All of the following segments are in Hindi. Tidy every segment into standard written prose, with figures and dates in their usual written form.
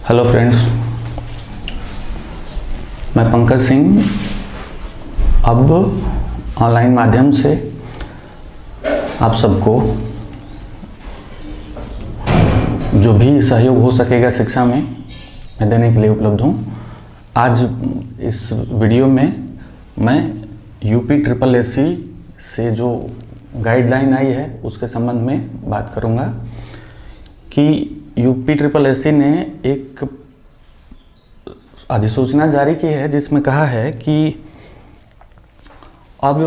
हेलो फ्रेंड्स, मैं पंकज सिंह अब ऑनलाइन माध्यम से आप सबको जो भी सहयोग हो सकेगा शिक्षा में मैं देने के लिए उपलब्ध हूँ। आज इस वीडियो में मैं यूपी SSSC से जो गाइडलाइन आई है उसके संबंध में बात करूँगा कि यूपी SSSC ने एक अधिसूचना जारी की है जिसमें कहा है कि अब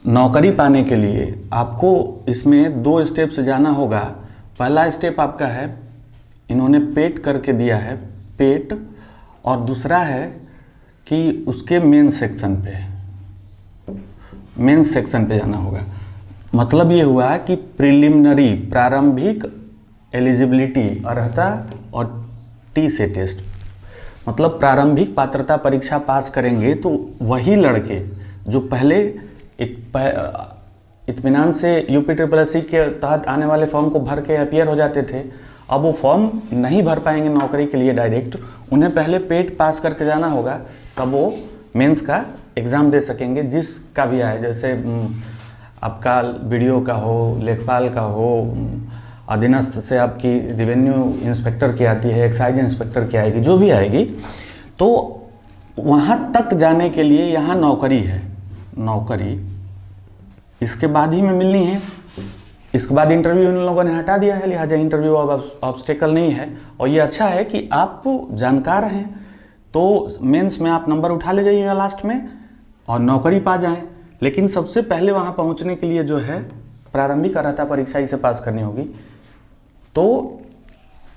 नौकरी पाने के लिए आपको इसमें 2 स्टेप से जाना होगा। पहला स्टेप आपका है, इन्होंने पेट करके दिया है, पेट, और दूसरा है कि उसके मेन सेक्शन पे जाना होगा। मतलब ये हुआ कि प्रिलिमिनरी प्रारंभिक एलिजिबिलिटी अर्हता और TSA टेस्ट, मतलब प्रारंभिक पात्रता परीक्षा पास करेंगे तो वही लड़के जो पहले इत्मीनान से यूपी SSSC के तहत आने वाले फॉर्म को भर के अपीयर हो जाते थे, अब वो फॉर्म नहीं भर पाएंगे नौकरी के लिए डायरेक्ट, उन्हें पहले पेट पास करके जाना होगा, तब वो मेंस का एग्ज़ाम दे सकेंगे जिसका भी आए। जैसे आपका वीडियो का हो, लेखपाल का हो, अधीनस्थ से आपकी रेवेन्यू इंस्पेक्टर की आती है, एक्साइज इंस्पेक्टर की आएगी, जो भी आएगी, तो वहाँ तक जाने के लिए यहाँ नौकरी है। नौकरी इसके बाद ही में मिलनी है। इसके बाद इंटरव्यू इन लोगों ने हटा दिया है, लिहाजा इंटरव्यू अब ऑब्स्टेकल नहीं है। और ये अच्छा है कि आप जानकार हैं तो मेंस में आप नंबर उठा ले जाइएगा लास्ट में और नौकरी पा जाएं। लेकिन सबसे पहले वहाँ पहुँचने के लिए जो है प्रारंभिक अर्हता परीक्षा इसे पास करनी होगी। तो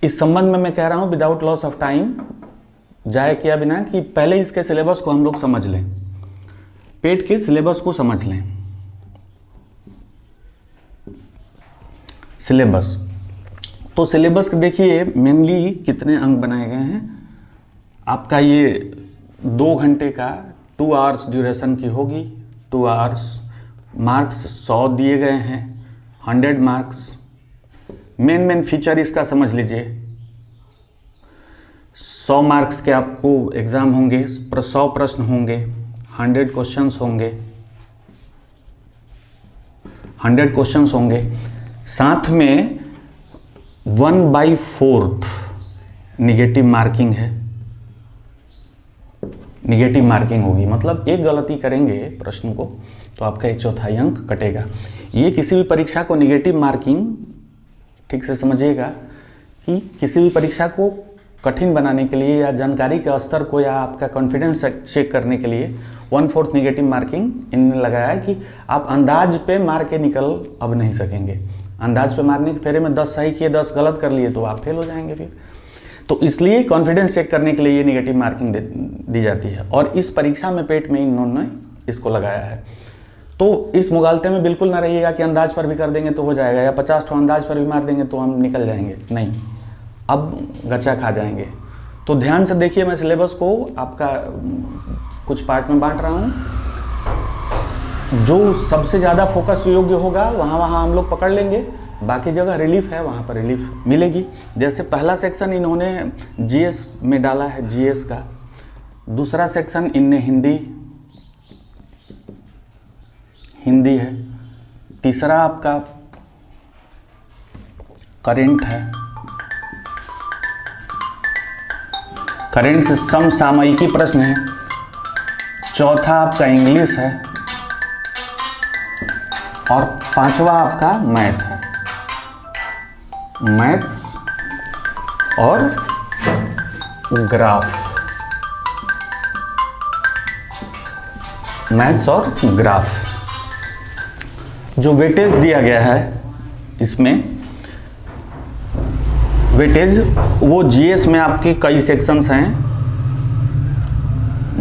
इस संबंध में मैं कह रहा हूँ विदाउट लॉस ऑफ टाइम, जाए किया बिना, कि पहले इसके सिलेबस को हम लोग समझ लें, पेट के सिलेबस को समझ लें। सिलेबस तो सिलेबस देखिए मेनली कितने अंक बनाए गए हैं। आपका ये 2 घंटे का 2 आवर्स ड्यूरेशन की होगी। 2 आवर्स, मार्क्स 100 दिए गए हैं, 100 मार्क्स। मेन फीचर इसका समझ लीजिए। 100 मार्क्स के आपको एग्ज़ाम होंगे, 100 प्रश्न होंगे, 100 क्वेश्चंस होंगे, 100 क्वेश्चंस होंगे। साथ में 1/4 निगेटिव मार्किंग है। निगेटिव मार्किंग होगी, मतलब एक गलती करेंगे प्रश्न को तो आपका 1/4 अंक कटेगा। ये किसी भी परीक्षा को निगेटिव मार्किंग, ठीक से समझिएगा कि किसी भी परीक्षा को कठिन बनाने के लिए या जानकारी के स्तर को या आपका कॉन्फिडेंस चेक करने के लिए 1/4 निगेटिव मार्किंग इन्होंने लगाया है कि आप अंदाज पे मार के निकल अब नहीं सकेंगे। अंदाज पे मारने के फेरे में 10 सही किए, 10 गलत कर लिए तो आप फेल हो जाएंगे फिर। तो इसलिए कॉन्फिडेंस चेक करने के लिए ये निगेटिव मार्किंग दी जाती है। और इस परीक्षा में पेट में इन्होंने इसको लगाया है। तो इस मुगालते में बिल्कुल ना रहिएगा कि अंदाज पर भी कर देंगे तो हो जाएगा, या 50 ठो अंदाज पर भी मार देंगे तो हम निकल जाएंगे। नहीं, अब गचा खा जाएंगे। तो ध्यान से देखिए, मैं सिलेबस को आपका कुछ पार्ट में बांट रहा हूँ। जो सबसे ज़्यादा फोकस योग्य होगा वहाँ हम लोग पकड़ लेंगे, बाकी जगह रिलीफ है वहाँ पर रिलीफ मिलेगी। जैसे पहला सेक्शन इन्होंने GS में डाला है, GS का। दूसरा सेक्शन इनने हिंदी है। तीसरा आपका करेंट है, करेंट से समसामयिकी प्रश्न है। चौथा आपका इंग्लिश है और 5वां आपका मैथ है। मैथ्स और ग्राफ, मैथ्स और ग्राफ। जो वेटेज दिया गया है इसमें, वेटेज वो GS में आपके कई सेक्शंस हैं।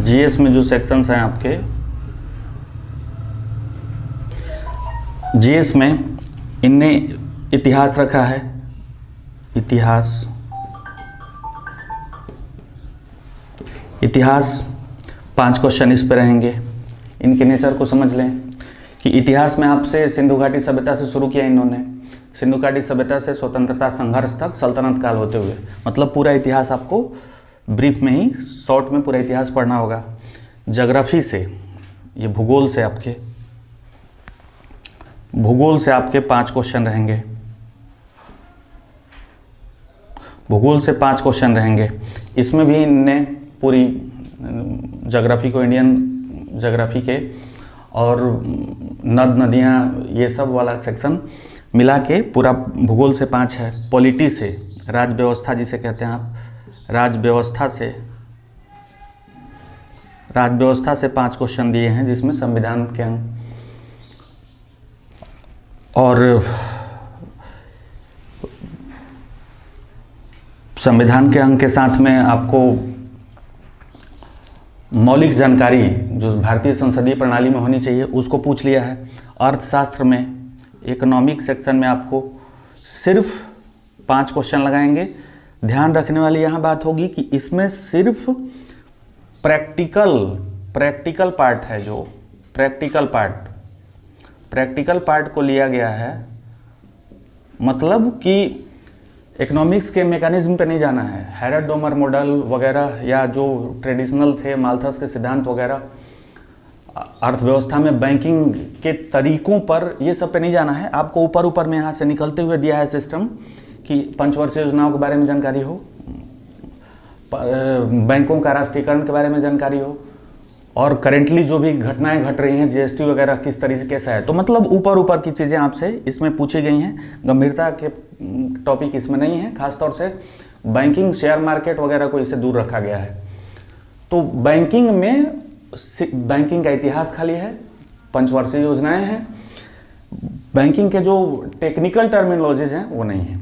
GS में जो सेक्शंस हैं आपके, GS में इनने इतिहास रखा है। इतिहास 5 क्वेश्चन इस पे रहेंगे। इनके नेचर को समझ लें कि इतिहास में आपसे सिंधु घाटी सभ्यता से शुरू किया इन्होंने, सिंधु घाटी सभ्यता से स्वतंत्रता संघर्ष तक सल्तनत काल होते हुए, मतलब पूरा इतिहास आपको ब्रीफ में ही शॉर्ट में पूरा इतिहास पढ़ना होगा। ज्योग्राफी से, ये भूगोल से आपके 5 क्वेश्चन रहेंगे। भूगोल से 5 क्वेश्चन रहेंगे। इसमें भी इनने पूरी ज्योग्राफी को, इंडियन ज्योग्राफी के और नद नदियाँ ये सब वाला सेक्शन मिला के पूरा भूगोल से 5 है। पॉलिटी से, राज व्यवस्था जिसे कहते हैं आप, राज व्यवस्था से 5 क्वेश्चन दिए हैं, जिसमें संविधान के अंग और संविधान के अंग के साथ में आपको मौलिक जानकारी जो भारतीय संसदीय प्रणाली में होनी चाहिए उसको पूछ लिया है। अर्थशास्त्र में, इकोनॉमिक सेक्शन में आपको सिर्फ 5 क्वेश्चन लगाएंगे। ध्यान रखने वाली यहाँ बात होगी कि इसमें सिर्फ प्रैक्टिकल पार्ट है, जो प्रैक्टिकल पार्ट को लिया गया है। मतलब कि इकोनॉमिक्स के मैकेनिज्म पे नहीं जाना है। हैरड डोमर मॉडल वगैरह या जो ट्रेडिशनल थे माल्थस के सिद्धांत वगैरह, अर्थव्यवस्था में बैंकिंग के तरीकों पर, ये सब पे नहीं जाना है। आपको ऊपर में यहाँ से निकलते हुए दिया है सिस्टम कि पंचवर्षीय योजनाओं के बारे में जानकारी हो, बैंकों का राष्ट्रीयकरण के बारे में जानकारी हो, और करेंटली जो भी घटनाएं घट रही हैं, जीएसटी वगैरह किस तरीके कैसा है। तो मतलब ऊपर की चीज़ें आपसे इसमें पूछी गई हैं। गंभीरता के टॉपिक इसमें नहीं है। खासतौर से बैंकिंग, शेयर मार्केट वगैरह को इससे दूर रखा गया है। तो बैंकिंग में बैंकिंग का इतिहास खाली है, पंचवर्षीय योजनाएं हैं, बैंकिंग के जो टेक्निकल टर्मिनोलॉजीज हैं वो नहीं है।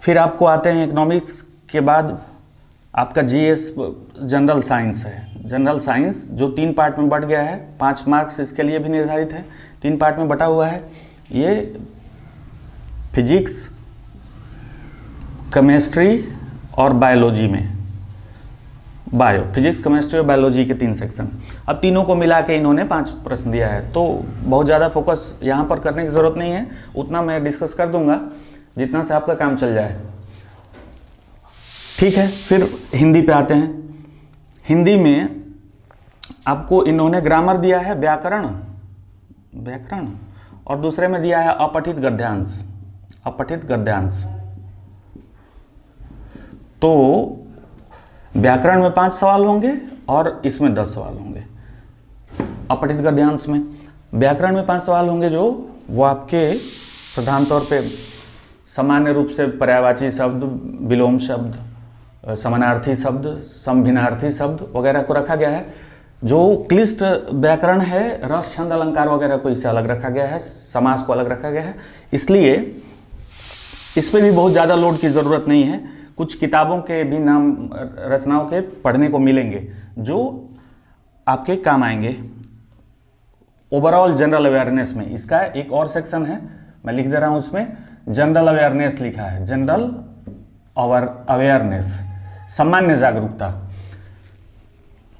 फिर आपको आते हैं इकोनॉमिक्स के बाद आपका जीएस जनरल साइंस है। जनरल साइंस जो 3 पार्ट में बट गया है, 5 मार्क्स इसके लिए भी निर्धारित है, 3 पार्ट में बटा हुआ है। ये फिजिक्स, केमिस्ट्री और बायोलॉजी में, फिजिक्स, केमिस्ट्री और बायोलॉजी के 3 सेक्शन। अब तीनों को मिला के इन्होंने 5 प्रश्न दिया है। तो बहुत ज़्यादा फोकस यहाँ पर करने की ज़रूरत नहीं है, उतना मैं डिस्कस कर दूंगा जितना से आपका काम चल जाए। ठीक है, फिर हिंदी पे आते हैं। हिंदी में आपको इन्होंने ग्रामर दिया है, व्याकरण और दूसरे में दिया है अपठित गद्यांश। तो व्याकरण में 5 सवाल होंगे और इसमें 10 सवाल होंगे। अपठित गद्यांश में, व्याकरण में 5 सवाल होंगे, जो वो आपके प्रधान तौर पे सामान्य रूप से पर्यायवाची शब्द, विलोम शब्द, समानार्थी शब्द, समभिन्नार्थी शब्द वगैरह को रखा गया है। जो क्लिष्ट व्याकरण है, रस, छंद, अलंकार वगैरह को इससे अलग रखा गया है, समास को अलग रखा गया है। इसलिए इस पर भी बहुत ज़्यादा लोड की ज़रूरत नहीं है। कुछ किताबों के भी नाम, रचनाओं के पढ़ने को मिलेंगे जो आपके काम आएंगे। ओवरऑल जनरल अवेयरनेस में इसका एक और सेक्शन है, मैं लिख दे रहा हूँ, उसमें जनरल अवेयरनेस लिखा है। जनरल अवेयरनेस, सामान्य जागरूकता,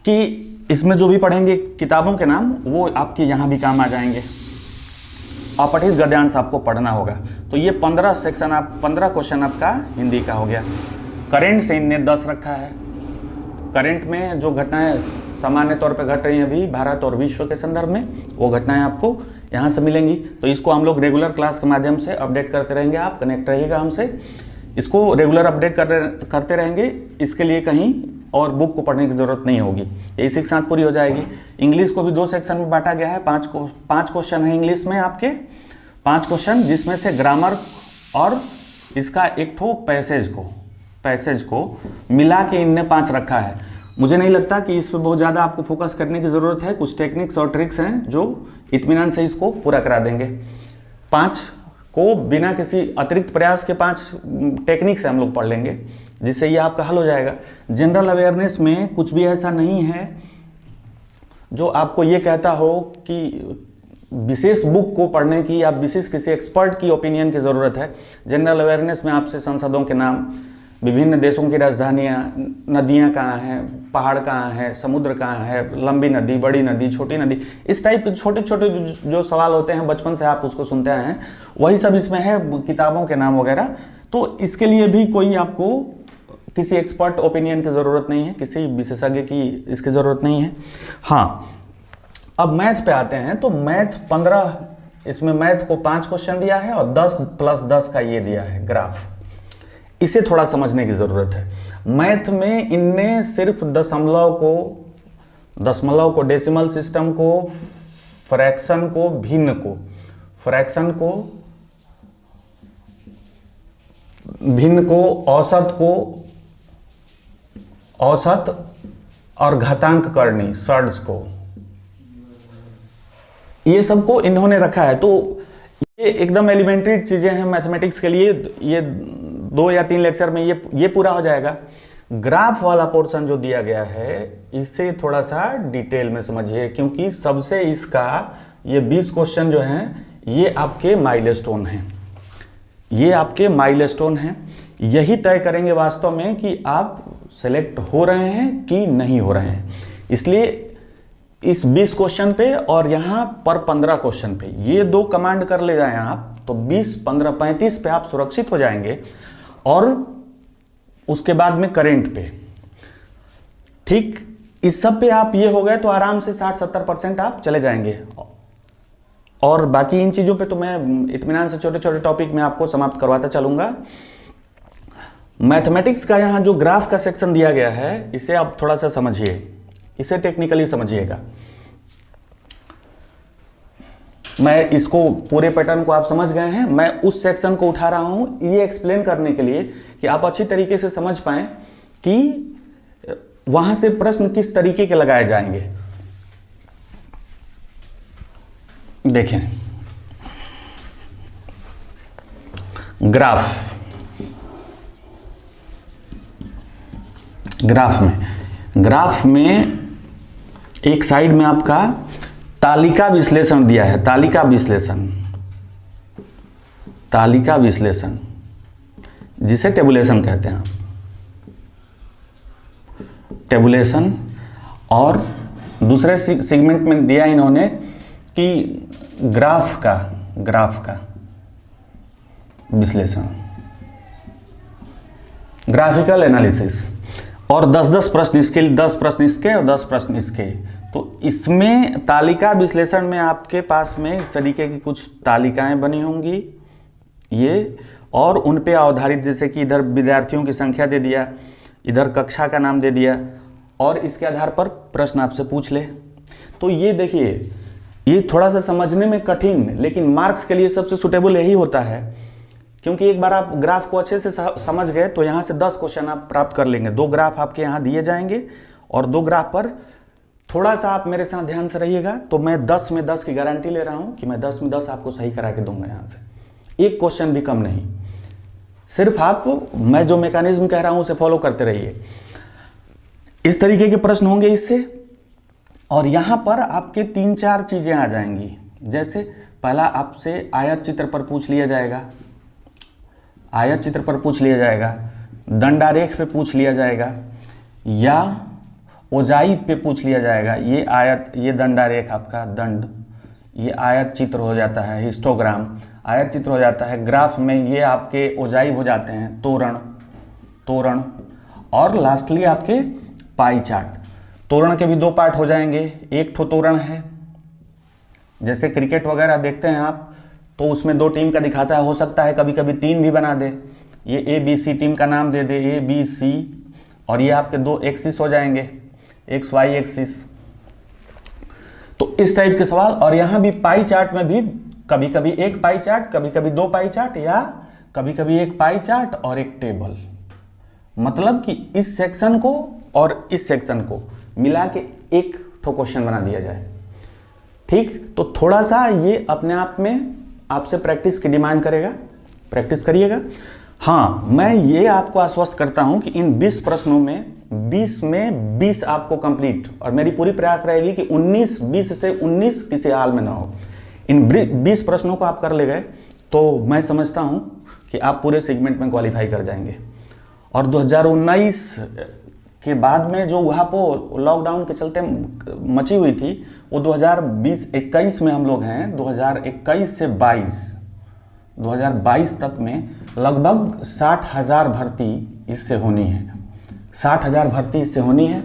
कि इसमें जो भी पढ़ेंगे किताबों के नाम वो आपके यहाँ भी काम आ जाएंगे। अपठित गद्यांश आपको पढ़ना होगा। तो ये 15 क्वेश्चन आपका हिंदी का हो गया। करंट से इनने 10 रखा है। करंट में जो घटनाएं सामान्य तौर पे घट रही हैं अभी भारत और विश्व के संदर्भ में, वो घटनाएं आपको यहाँ से मिलेंगी। तो इसको हम लोग रेगुलर क्लास के माध्यम से अपडेट करते रहेंगे। आप कनेक्ट रहिएगा हमसे, इसको रेगुलर अपडेट करते रहेंगे। इसके लिए कहीं और बुक को पढ़ने की ज़रूरत नहीं होगी, इसी के साथ पूरी हो जाएगी। इंग्लिश को भी 2 सेक्शन में बांटा गया है। 5 क्वेश्चन है इंग्लिश में आपके, 5 क्वेश्चन, जिसमें से ग्रामर और इसका एक ठो पैसेज को मिला के इनने 5 रखा है। मुझे नहीं लगता कि इस पर बहुत ज़्यादा आपको फोकस करने की ज़रूरत है। कुछ टेक्निक्स और ट्रिक्स हैं जो इत्मीनान से इसको पूरा करा देंगे। 5 को बिना किसी अतिरिक्त प्रयास के 5 टेक्निक से हम लोग पढ़ लेंगे, जिससे ये आपका हल हो जाएगा। जनरल अवेयरनेस में कुछ भी ऐसा नहीं है जो आपको ये कहता हो कि विशेष बुक को पढ़ने की या विशेष किसी एक्सपर्ट की ओपिनियन की ज़रूरत है। जनरल अवेयरनेस में आपसे संसदों के नाम, विभिन्न देशों की राजधानियाँ, नदियाँ कहाँ हैं, पहाड़ कहाँ हैं, समुद्र कहाँ है, लंबी नदी, बड़ी नदी, छोटी नदी, इस टाइप के छोटे छोटे जो सवाल होते हैं बचपन से आप उसको सुनते आए हैं, वही सब इसमें है, किताबों के नाम वगैरह। तो इसके लिए भी कोई आपको किसी एक्सपर्ट ओपिनियन की ज़रूरत नहीं है, किसी विशेषज्ञ की इसकी ज़रूरत नहीं है। हाँ, अब मैथ पे आते हैं। तो मैथ 15, इसमें मैथ को 5 क्वेश्चन दिया है और 10 + 10 का ये दिया है ग्राफ। इसे थोड़ा समझने की ज़रूरत है। मैथ में इनने सिर्फ दशमलव को, डेसिमल सिस्टम को, फ्रैक्शन को, भिन्न को, फ्रैक्शन को, भिन्न को, औसत और घातांक करनी, सर्ड्स को, ये सबको इन्होंने रखा है। तो ये एकदम एलिमेंट्री चीजें हैं मैथमेटिक्स के लिए। ये 2 या 3 लेक्चर में ये पूरा हो जाएगा। ग्राफ वाला पोर्शन जो दिया गया है इसे थोड़ा सा डिटेल में समझिए, क्योंकि सबसे इसका ये 20 क्वेश्चन जो हैं ये आपके माइलस्टोन हैं, ये आपके माइलस्टोन हैं। यही तय करेंगे वास्तव में कि आप सेलेक्ट हो रहे हैं कि नहीं हो रहे हैं। इसलिए इस 20 क्वेश्चन पे और यहाँ पर 15 क्वेश्चन पे ये 2 कमांड कर ले जाएं आप, तो 20, 15, 35 पे आप सुरक्षित हो जाएंगे। और उसके बाद में करंट पे, ठीक, इस सब पे आप ये हो गए तो आराम से 60-70% आप चले जाएंगे। और बाकी इन चीज़ों पे तो मैं इत्मीनान से छोटे छोटे टॉपिक में आपको समाप्त करवाता चलूँगा। मैथमेटिक्स का यहाँ जो ग्राफ का सेक्शन दिया गया है इसे आप थोड़ा सा समझिए, इसे टेक्निकली समझिएगा। मैं इसको पूरे पैटर्न को आप समझ गए हैं। मैं उस सेक्शन को उठा रहा हूं ये एक्सप्लेन करने के लिए कि आप अच्छी तरीके से समझ पाएं कि वहां से प्रश्न किस तरीके के लगाए जाएंगे। देखें, ग्राफ में एक साइड में आपका तालिका विश्लेषण दिया है, तालिका विश्लेषण जिसे टेबुलेशन कहते हैं, टेबुलेशन। और दूसरे सेगमेंट में दिया इन्होंने कि ग्राफ का विश्लेषण, ग्राफिकल एनालिसिस। और 10-10 प्रश्न इसके, 10 प्रश्न इसके और 10 प्रश्न इसके। तो इसमें तालिका विश्लेषण में आपके पास में इस तरीके की कुछ तालिकाएं बनी होंगी ये, और उन पे आधारित, जैसे कि इधर विद्यार्थियों की संख्या दे दिया, इधर कक्षा का नाम दे दिया, और इसके आधार पर प्रश्न आपसे पूछ ले। तो ये देखिए, ये थोड़ा सा समझने में कठिन, लेकिन मार्क्स के लिए सबसे सुटेबल यही होता है, क्योंकि एक बार आप ग्राफ को अच्छे से समझ गए तो यहाँ से 10 क्वेश्चन आप प्राप्त कर लेंगे। 2 ग्राफ आपके यहाँ दिए जाएंगे और 2 ग्राफ पर थोड़ा सा आप मेरे साथ ध्यान से रहिएगा। तो मैं 10 में 10 की गारंटी ले रहा हूँ कि मैं 10 में 10 आपको सही करा के दूंगा। यहाँ से एक क्वेश्चन भी कम नहीं, सिर्फ आप मैं जो मैकेनिज्म कह रहा हूँ उसे फॉलो करते रहिए। इस तरीके के प्रश्न होंगे इससे। और यहाँ पर आपके 3-4 चीज़ें आ जाएंगी। जैसे पहला आपसे आयत चित्र पर पूछ लिया जाएगा, आयत चित्र पर पूछ लिया जाएगा, दंडारेख पे पूछ लिया जाएगा, या ओजाई पे पूछ लिया जाएगा। ये आयत, ये दंडारेख आपका दंड, ये आयत चित्र हो जाता है, हिस्टोग्राम आयत चित्र हो जाता है। ग्राफ में ये आपके ओजाई हो जाते हैं, तोरण। और लास्टली आपके पाई चार्ट। तोरण के भी 2 पार्ट हो जाएंगे। एक ठो तोरण है, जैसे क्रिकेट वगैरह देखते हैं आप, तो उसमें 2 टीम का दिखाता है, हो सकता है कभी कभी 3 भी बना दे। ये ABC टीम का नाम दे दे, ABC, और ये आपके 2 एक्सिस हो जाएंगे, XY एक्सिस। तो इस टाइप के सवाल। और यहाँ भी पाई चार्ट में भी कभी कभी 1 पाई चार्ट, कभी कभी 2 पाई चार्ट, या कभी कभी 1 पाई चार्ट और 1 टेबल। मतलब कि इस सेक्शन को और इस सेक्शन को मिला के एक ठो क्वेश्चन बना दिया जाए। ठीक, तो थोड़ा सा ये अपने आप में आपसे प्रैक्टिस की डिमांड करेगा, प्रैक्टिस करिएगा। हाँ, मैं ये आपको आश्वस्त करता हूं कि इन 20 प्रश्नों में 20 में 20 आपको कंप्लीट, और मेरी पूरी प्रयास रहेगी कि 20 से 19 किसी हाल में ना हो। इन 20 प्रश्नों को आप कर ले गए तो मैं समझता हूं कि आप पूरे सेगमेंट में क्वालिफाई कर जाएंगे। और 2019 के बाद में जो वहाँ पर लॉकडाउन के चलते मची हुई थी वो 2020-21 में हम लोग हैं। 2021 से 2022 तक में लगभग 60,000 भर्ती इससे होनी है। 60,000 भर्ती इससे होनी है।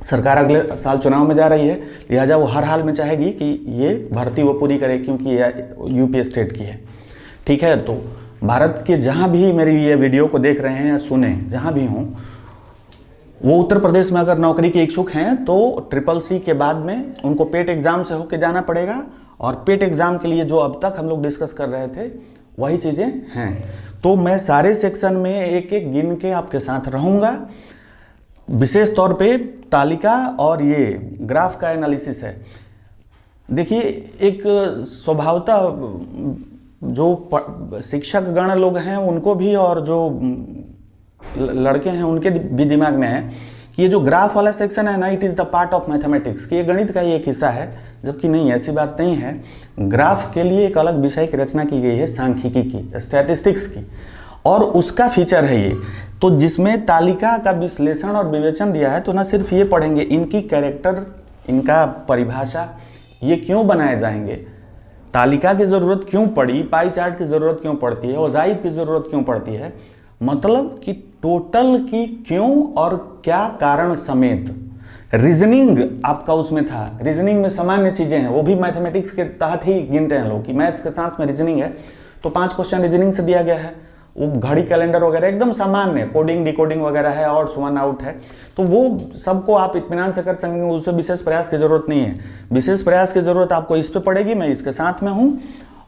सरकार अगले साल चुनाव में जा रही है, लिहाजा वो हर हाल में चाहेगी कि ये भर्ती वो पूरी करे, क्योंकि ये यूपी स्टेट की है। ठीक है, तो भारत के जहाँ भी मेरी ये वीडियो को देख रहे हैं या सुने, जहाँ भी हों, वो उत्तर प्रदेश में अगर नौकरी के इच्छुक हैं तो SSC के बाद में उनको पेट एग्ज़ाम से होके जाना पड़ेगा। और पेट एग्ज़ाम के लिए जो अब तक हम लोग डिस्कस कर रहे थे वही चीज़ें हैं। तो मैं सारे सेक्शन में एक एक गिन के आपके साथ रहूँगा। विशेष तौर पे तालिका और ये ग्राफ का एनालिसिस है। देखिए, एक स्वभावतः जो शिक्षक गण लोग हैं उनको भी और जो लड़के हैं उनके भी दिमाग में है कि ये जो ग्राफ वाला सेक्शन है ना, it is the part of mathematics, कि ये गणित का ही एक हिस्सा है। जबकि नहीं, ऐसी बात नहीं है। ग्राफ के लिए एक अलग विषय की रचना की गई है, सांख्यिकी की, स्टैटिस्टिक्स की, और उसका फीचर है ये। तो जिसमें तालिका का विश्लेषण और विवेचन दिया है, तो ना सिर्फ ये पढ़ेंगे, इनकी कैरेक्टर, इनका परिभाषा, ये क्यों बनाए जाएंगे, तालिका की ज़रूरत क्यों पड़ी, पाई चार्ट की ज़रूरत क्यों पड़ती है, ओजाइव की ज़रूरत क्यों पड़ती है, मतलब कि टोटल की क्यों और क्या कारण समेत रीजनिंग आपका उसमें था। रीजनिंग में सामान्य चीज़ें हैं, वो भी मैथमेटिक्स के तहत ही गिनते हैं लोग कि मैथ्स के साथ में रीजनिंग है, तो 5 क्वेश्चन रीजनिंग से दिया गया है। वो घड़ी कैलेंडर वगैरह एकदम सामान्य, कोडिंग डिकोडिंग वगैरह है, ऑड्स वन आउट है, तो वो सबको आप इत्मीनान से कर सकेंगे, उसमें विशेष प्रयास की ज़रूरत नहीं है। विशेष प्रयास की ज़रूरत आपको इस पे पड़ेगी, मैं इसके साथ में हूँ।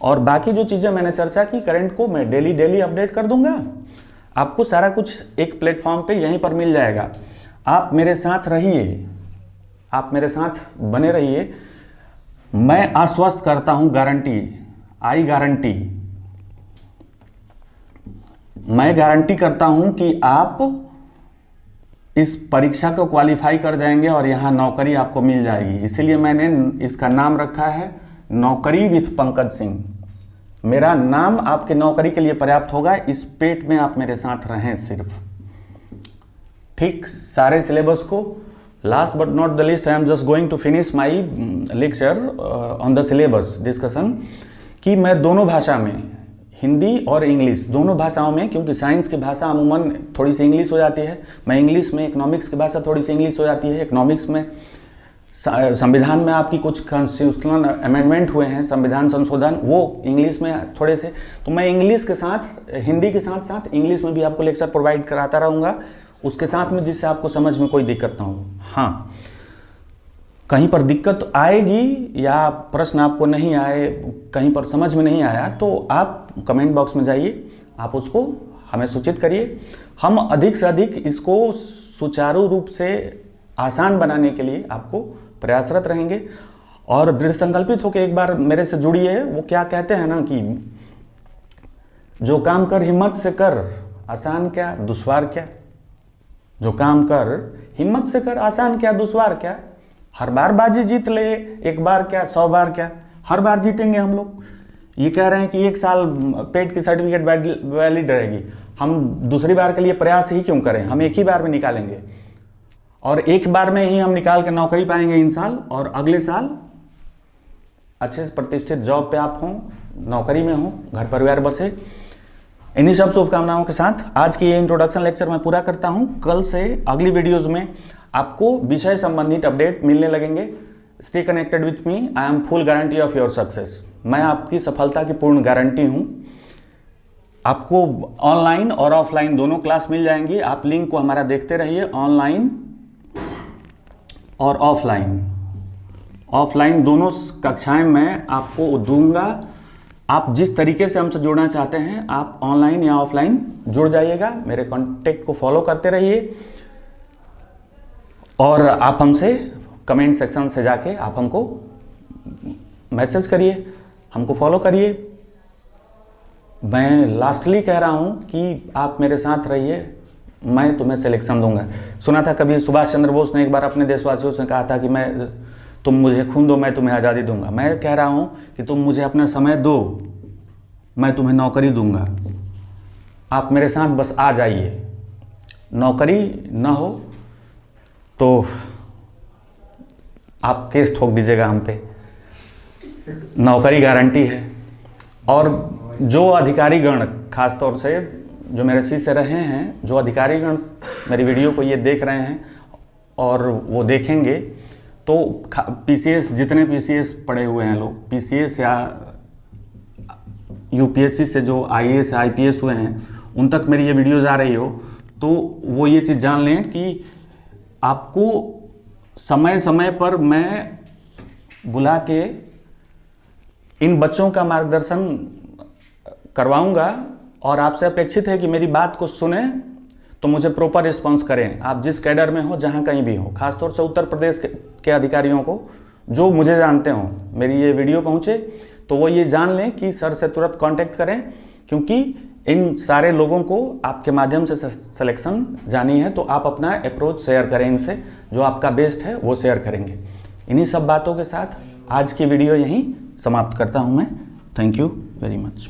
और बाकी जो चीज़ें मैंने चर्चा की करंट को मैं डेली अपडेट कर दूंगा। आपको सारा कुछ एक प्लेटफॉर्म पे यहीं पर मिल जाएगा। आप मेरे साथ रहिए, आप मेरे साथ बने रहिए। मैं आश्वस्त करता हूँ, गारंटी, आई गारंटी, मैं गारंटी करता हूं कि आप इस परीक्षा को क्वालिफाई कर जाएंगे और यहां नौकरी आपको मिल जाएगी। इसीलिए मैंने इसका नाम रखा है नौकरी विथ पंकज सिंह। मेरा नाम आपके नौकरी के लिए पर्याप्त होगा, इस पेट में आप मेरे साथ रहें सिर्फ। ठीक, सारे सिलेबस को, last but not the list, I am just going to finish my lecture on the syllabus discussion, कि मैं दोनों भाषा में, हिंदी और इंग्लिश, दोनों भाषाओं में, क्योंकि साइंस की भाषा अमूमन थोड़ी सी इंग्लिश हो जाती है, मैं इंग्लिश में, इकोनॉमिक्स की भाषा थोड़ी सी इंग्लिश हो जाती है। इकोनॉमिक्स में संविधान में आपकी कुछ कॉन्स्टिट्यूशनल अमेंडमेंट हुए हैं, संविधान संशोधन, वो इंग्लिश में थोड़े से, तो मैं इंग्लिश के साथ, हिंदी के साथ साथ इंग्लिश में भी आपको लेक्चर प्रोवाइड कराता रहूँगा, उसके साथ में, जिससे आपको समझ में कोई दिक्कत ना हो। हाँ, कहीं पर दिक्कत आएगी या प्रश्न आपको नहीं आए, कहीं पर समझ में नहीं आया, तो आप कमेंट बॉक्स में जाइए, आप उसको हमें सूचित करिए। हम अधिक से अधिक इसको सुचारू रूप से आसान बनाने के लिए आपको प्रयासरत रहेंगे। और दृढ़ संकल्पित होकर एक बार मेरे से जुड़िए। वो क्या कहते हैं ना कि जो काम कर हिम्मत से कर, आसान क्या दुश्वार क्या। जो काम कर हिम्मत से कर, आसान क्या दुश्वार क्या। हर बार बाजी जीत ले, एक बार क्या 100 बार क्या, हर बार जीतेंगे हम लोग। ये कह रहे हैं कि 1 साल पेट की सर्टिफिकेट वैलिड रहेगी, हम दूसरी बार के लिए प्रयास ही क्यों करें, हम एक ही बार में निकालेंगे और एक बार में ही हम निकाल के नौकरी पाएंगे इन साल, और अगले साल अच्छे से प्रतिष्ठित जॉब पे आप हों, नौकरी में हों, घर परिवार बसे। इन्हीं सब शुभकामनाओं के साथ आज की ये इंट्रोडक्शन लेक्चर मैं पूरा करता हूं। कल से अगली वीडियोज़ में आपको विषय संबंधित अपडेट मिलने लगेंगे। Stay connected with me, I am full guarantee of your success. मैं आपकी सफलता की पूर्ण गारंटी हूं। आपको ऑनलाइन और ऑफलाइन दोनों क्लास मिल जाएंगी। आप लिंक को हमारा देखते रहिए, ऑनलाइन और ऑफलाइन दोनों कक्षाएं मैं आपको दूंगा। आप जिस तरीके से हमसे जुड़ना चाहते हैं, आप ऑनलाइन या ऑफलाइन जुड़ जाइएगा। मेरे कॉन्टेक्ट को फॉलो करते रहिए और आप हमसे कमेंट सेक्शन से जाके आप हमको मैसेज करिए, हमको फॉलो करिए। मैं लास्टली कह रहा हूं कि आप मेरे साथ रहिए, मैं तुम्हें सिलेक्शन दूंगा। सुना था कभी सुभाष चंद्र बोस ने एक बार अपने देशवासियों से कहा था कि तुम मुझे खून दो, मैं तुम्हें आज़ादी दूंगा। मैं कह रहा हूं कि तुम मुझे अपना समय दो, मैं तुम्हें नौकरी दूंगा। आप मेरे साथ बस आ जाइए, नौकरी ना हो तो आप केस ठोक दीजिएगा हम पे, नौकरी गारंटी है। और जो अधिकारीगण, खास तौर से जो मेरे शिष्य रहे हैं, जो अधिकारीगण मेरी वीडियो को ये देख रहे हैं और वो देखेंगे, तो पीसीएस, जितने पीसीएस पढ़े हुए हैं लोग, पीसीएस या यूपीएससी से जो आईएएस आईपीएस हुए हैं, उन तक मेरी ये वीडियो जा रही हो तो वो ये चीज़ जान लें कि आपको समय समय पर मैं बुला के इन बच्चों का मार्गदर्शन करवाऊंगा और आपसे अपेक्षित है कि मेरी बात को सुने तो मुझे प्रॉपर रिस्पांस करें। आप जिस कैडर में हो, जहां कहीं भी हो, खासतौर से उत्तर प्रदेश के अधिकारियों को जो मुझे जानते हो, मेरी ये वीडियो पहुंचे तो वो ये जान लें कि सर से तुरंत कांटेक्ट करें, क्योंकि इन सारे लोगों को आपके माध्यम से सिलेक्शन जानी है। तो आप अपना अप्रोच शेयर करें इनसे, जो आपका बेस्ट है वो शेयर करेंगे। इन्हीं सब बातों के साथ आज की वीडियो यहीं समाप्त करता हूं मैं। Thank you very much.